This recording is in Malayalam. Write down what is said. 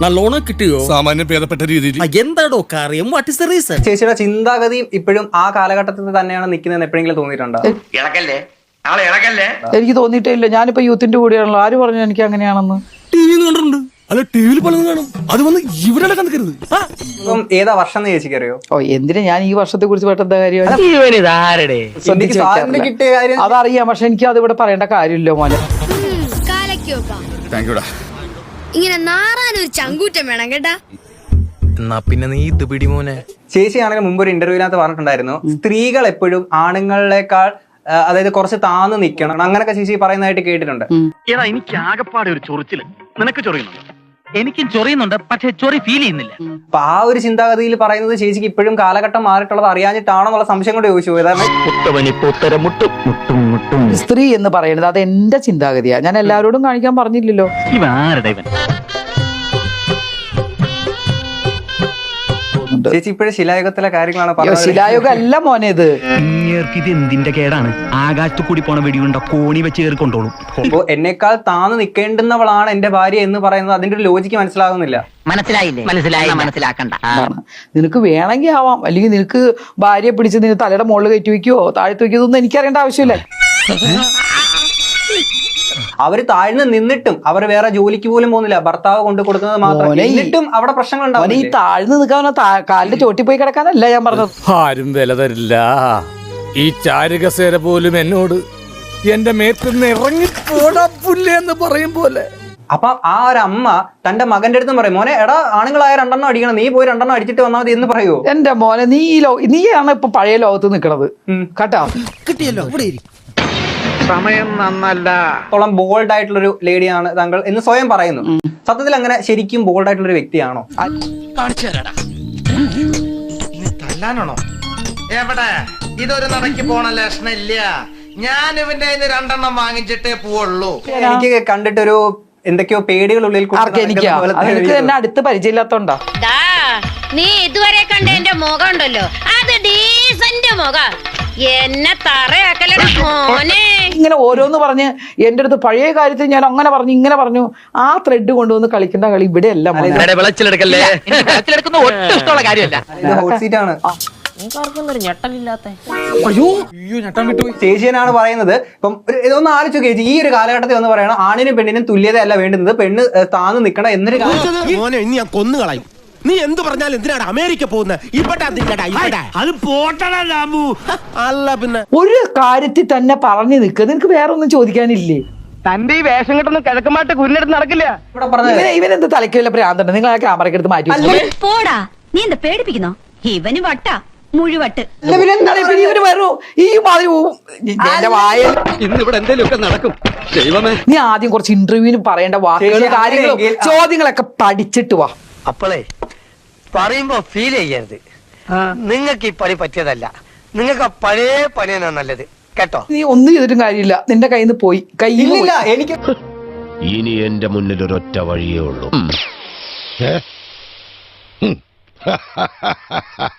നല്ലോണം കിട്ടിയോ? സാമാന്യം ഭേദപ്പെട്ട രീതിയിൽ. എന്താടോ കാര്യം? What is the reason? ചേച്ചിയുടെ ചിന്താഗതിയും ഇപ്പോഴും ആ കാലഘട്ടത്തിൽ തന്നെയാണ് നിൽക്കുന്നതെന്ന് എപ്പോഴെങ്കിലും തോന്നിയിട്ടുണ്ടോ? എനിക്ക് തോന്നിയിട്ടേ ഇല്ല. ഞാനിപ്പോ യൂത്തിന്റെ കൂടെയാണല്ലോ. ആര് പറഞ്ഞു എനിക്ക് അങ്ങനെയാണെന്ന്? ടി.വി. കണ്ടിട്ടുണ്ട്. അല്ല, ടി.വിയിൽ പലതും കാണും. അത് വന്ന് ഇവിടെ കണക്കരുത്. ഇപ്പം ഏതാ വർഷം എന്ന് ചേച്ചിക്ക് അറിയോ? ഓ, എന്തിനാ ഞാൻ ഈ വർഷത്തെ കുറിച്ച് പെട്ടെന്താ കാര്യം? ഇന്ത്യക്ക് സ്വാതന്ത്ര്യം കിട്ടിയ കാര്യം അതറിയാം, പക്ഷെ എനിക്ക് അത് ഇവിടെ പറയേണ്ട കാര്യമില്ലോ മോനെ. ഇങ്ങനെ നാറാനൊരു ചങ്കൂറ്റം വേണം കേട്ടാ. എന്നാ പിന്നെ നീ ഇത് പിടി മോനെ. ചേച്ചി ആണെങ്കിൽ മുമ്പ് ഒരു ഇന്റർവ്യൂവിനകത്ത് പറഞ്ഞിട്ടുണ്ടായിരുന്നു, സ്ത്രീകൾ എപ്പോഴും ആണുങ്ങളെക്കാൾ അതായത് കുറച്ച് താന്ന് നിൽക്കണം, അങ്ങനൊക്കെ ചേച്ചി പറയുന്നതായിട്ട് കേട്ടിട്ടുണ്ട്. എനിക്ക് ആകെപ്പാടെ ഒരു ചൊറിച്ചില്. നിനക്ക് ചൊറിയുന്നുണ്ടോ? എനിക്കും ചൊറിയുന്നുണ്ട്, പക്ഷെ ചൊറി ഫീൽ ചെയ്യുന്നില്ല. അപ്പൊ ആ ഒരു ചിന്താഗതിയിൽ പറയുന്നത് ചേച്ചിക്ക് ഇപ്പോഴും കാലഘട്ടം മാറിയിട്ടുള്ളത് അറിയാഞ്ഞിട്ടാണോ എന്നുള്ള സംശയം കൊണ്ട് ചോദിച്ചു. സ്ത്രീ എന്ന് പറയുന്നത് അത് എന്റെ ചിന്താഗതിയാ. ഞാൻ എല്ലാവരോടും കാണിക്കാൻ പറഞ്ഞില്ലല്ലോ. ചേച്ചി ഇപ്പോഴും ശിലായുഗത്തിലെ കാര്യങ്ങളാണ് പറഞ്ഞത്. ശിലായുഗം അല്ല മോനെ ഇത്. ഇത് എന്തിന്റെ കേടാണ്? ആകാശത്ത് കൂടി പോണ വെടിയുണ്ടോ കോണി വെച്ച് കയറി കൊണ്ടോളും. അപ്പോ എന്നെക്കാൾ താന്ന് നിൽക്കേണ്ടുന്നവളാണ് എന്റെ ഭാര്യ എന്ന് പറയുന്നത് അതിന്റെ ഒരു ലോജിക്ക് മനസ്സിലാകുന്നില്ല. മനസ്സിലാക്കണ്ട. നിനക്ക് വേണമെങ്കിൽ ആവാം, അല്ലെങ്കിൽ നിനക്ക് ഭാര്യയെ പിടിച്ച് നിനക്ക് തലയുടെ മുകളിൽ കയറ്റി വെക്കുവോ താഴ്ത്തി വെക്കുവോ ഇതൊന്നും എനിക്കറിയേണ്ട ആവശ്യമില്ല. അവര് താഴ്ന്ന് നിന്നിട്ടും അവർ വേറെ ജോലിക്ക് പോലും പോകുന്നില്ല, ഭർത്താവ് കൊണ്ട് കൊടുക്കുന്നത് മാത്രം. എന്നിട്ടും അവിടെ പ്രശ്നങ്ങൾ ഉണ്ടാവും. ഈ താഴ്ന്ന് നിൽക്കാൻ കാലിന്റെ ചോട്ടി പോയി കിടക്കാനല്ല ഞാൻ പറഞ്ഞത്. ആരും വില തരില്ല. ഈ ചാരുകസേര പോലും എന്നോട് എന്റെ മേത്തുനിന്ന് ഇറങ്ങി പോടാ പുല്ലെന്ന് പറയും പോലെ. അപ്പൊ ആ ഒരു അമ്മ തന്റെ മകന്റെ അടുത്തും പറയും, മോനെ എടാ ആണുങ്ങളായ 2 അടിക്കണം, നീ പോയി 2 അടിച്ചിട്ട് വന്നാൽ മതി എന്ന് പറയുമോ? എന്റെ മോനെ നീയാണ് ഇപ്പൊ പഴയ ലോകത്ത് നിൽക്കണത് കേട്ടോ. കിട്ടിയല്ലോ, ഇവിടെ സമയം നന്നല്ല. ത്തോളം ബോൾഡ് ആയിട്ടുള്ളൊരു ലേഡിയാണ് താങ്കൾ എന്ന് സ്വയം പറയുന്നു. സത്യത്തിൽ അങ്ങനെ ശരിക്കും ബോൾഡ് ആയിട്ടുള്ള ഒരു വ്യക്തിയാണോ? തല്ലാനാണോ? എവിടെ? ഇതൊരു നടക്ക് പോണ ലക്ഷണില്ല. ഞാൻ ഇവന്റെ 2 വാങ്ങിച്ചിട്ടേ പോവുള്ളൂ. എനിക്ക് കണ്ടിട്ടൊരു എന്തൊക്കെയോ പേടികൾ ഉള്ളിൽ എന്നെ അടുത്ത് പരിചയമില്ലാത്തോണ്ടാ. നീ ഇതുവരെ കണ്ട എന്റെ മുഖം ഉണ്ടല്ലോ, അത് ഡീസന്റ് മുഖം. എന്നെ തറയാക്കലടാ മോനെ. ഇങ്ങനെ ഓരോന്ന് പറഞ്ഞ് എന്റെ അടുത്ത് പഴയ കാര്യത്തിൽ ഞാൻ അങ്ങനെ പറഞ്ഞു ഇങ്ങനെ പറഞ്ഞു. ആ ത്രെഡ് കൊണ്ടുവന്ന് കളിക്കേണ്ട കളി ഇവിടെ അല്ല. ഹോട്ട് സീറ്റ് ആണ്. ചേച്ചിയനാണ് പറയുന്നത്. ഇപ്പം ഇതൊന്ന് ആലോചിച്ചു ചേച്ചി, ഈ ഒരു കാലഘട്ടത്തിൽ ഒന്ന് പറയണം ആണിനും പെണ്ണിനും തുല്യതയല്ല വേണ്ടുന്നത്, പെണ്ണ് താന്ന് നിൽക്കണം എന്നൊരു കൊന്നുകളയും. നീ എന്ത് പറഞ്ഞാലും എന്തിനാണ് അമേരിക്ക പോകുന്നത്? അല്ല പിന്നെ ഒരു കാര്യത്തിൽ തന്നെ പറഞ്ഞു നിൽക്കുക. നിനക്ക് വേറെ ഒന്നും ചോദിക്കാനില്ലേ? തന്റെ ഈ വേഷം കിട്ടുന്ന കിഴക്കമായിട്ട് കുരിനെടുത്ത് നടക്കില്ല. ഇവിടെ പറഞ്ഞത് ഇവനെന്ത് തലയ്ക്കില്ല ഭ്രാന്തുണ്ട്. നിങ്ങൾ ആ ക്യാമറയ്ക്ക് എടുത്ത് മാറ്റി പോടാ. നീ എന്താ പേടിപ്പിക്കുന്നോ? ഇവന് വട്ടാ, മുഴുവട്ട്. നീ ആദ്യം കുറച്ച് ഇന്റർവ്യൂവിന് പറയേണ്ട വാക്കുകളും കാര്യങ്ങളും ചോദ്യങ്ങളൊക്കെ പഠിച്ചിട്ട് വാ. അപ്പോളേ പറയുമ്പോ ഫീൽ ചെയ്യരുത്. നിങ്ങൾക്ക് ഈ പണി പറ്റിയതല്ല. നിങ്ങൾക്ക് പഴയ പണിയാണ് നല്ലത് കേട്ടോ. നീ ഒന്നും ചെയ്തിട്ടും കാര്യമില്ല. നിന്റെ കയ്യിൽ നിന്ന് പോയി. കയ്യിലില്ല. എനിക്ക് ഇനി എന്റെ മുന്നിൽ ഒരൊറ്റ വഴിയേ ഉള്ളൂ.